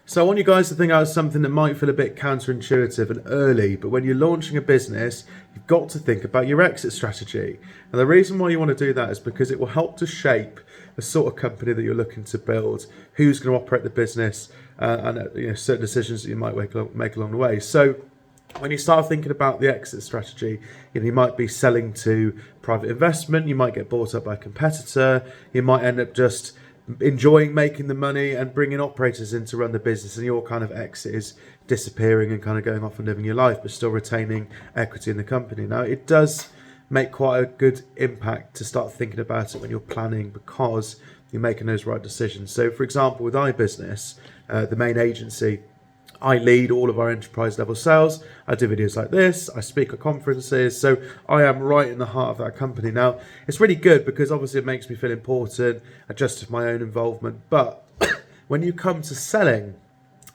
So I want you guys to think out something that might feel a bit counterintuitive and early, but when you're launching a business, you've got to think about your exit strategy. And the reason why you want to do that is because it will help to shape the sort of company that you're looking to build, who's going to operate the business, and certain decisions that you might make along the way. So when you start thinking about the exit strategy, you might be selling to private investment, you might get bought up by a competitor, you might end up just enjoying making the money and bringing operators in to run the business, and your kind of exit is disappearing and kind of going off and living your life, but still retaining equity in the company. Now, it does make quite a good impact to start thinking about it when you're planning, because you're making those right decisions. So, for example, with iBusiness, the main agency, I lead all of our enterprise level sales. I do videos like this. I speak at conferences. So I am right in the heart of that company. Now, it's really good because obviously it makes me feel important. I justify my own involvement. But when you come to selling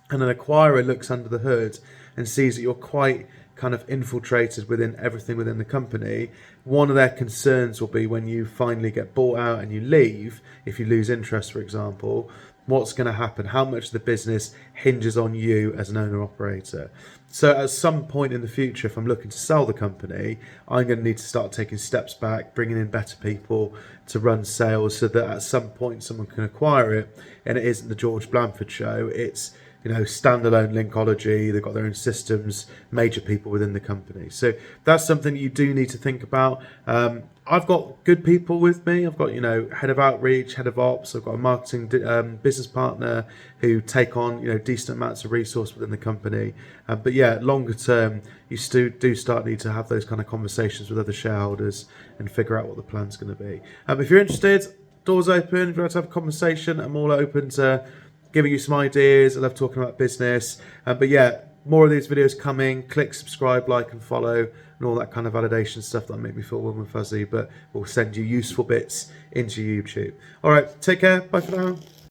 and an acquirer looks under the hood and sees that you're quite kind of infiltrated within everything within the company, one of their concerns will be when you finally get bought out and you leave, if you lose interest, for example, what's going to happen? How much of the business hinges on you as an owner operator? So at some point in the future, if I'm looking to sell the company, I'm going to need to start taking steps back, bringing in better people to run sales, so that at some point someone can acquire it and it isn't the George Blandford show. It's standalone Linkology. They've got their own systems, major people within the company. So that's something you do need to think about. I've got good people with me. I've got, head of outreach, head of ops. I've got a marketing business partner who take on, decent amounts of resource within the company. But yeah, longer term, you still do need to have those kind of conversations with other shareholders and figure out what the plan's going to be. If you're interested, doors open. If you want to have a conversation, I'm all open to giving you some ideas. I love talking about business. But yeah, more of these videos coming. Click subscribe, like and follow, and all that kind of validation stuff that make me feel warm and fuzzy, but will send you useful bits into YouTube. All right, take care. Bye for now.